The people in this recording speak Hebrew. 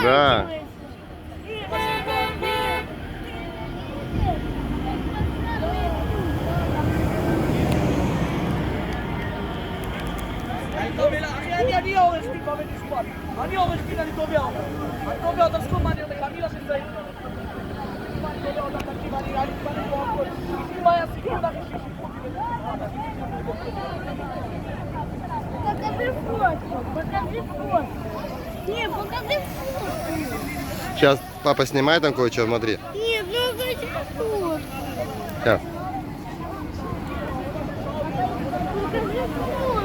Да. אני עורך דין בבית משפט. אני עורך דין, אני תובע אותה. אני תובע אותה, סכום מעניין אותך, אני לא מזהים. אני תובע אותה, תקשיב, אני מתפנה פה הכל. אם היה סיכון לך, יש שיפוט. Покажи фотку, покажи фотку. Не, покажи фотку. Сейчас папа снимает там кое-что, смотри. Нет, ну покажи фотку. Сейчас. Покажи фотку.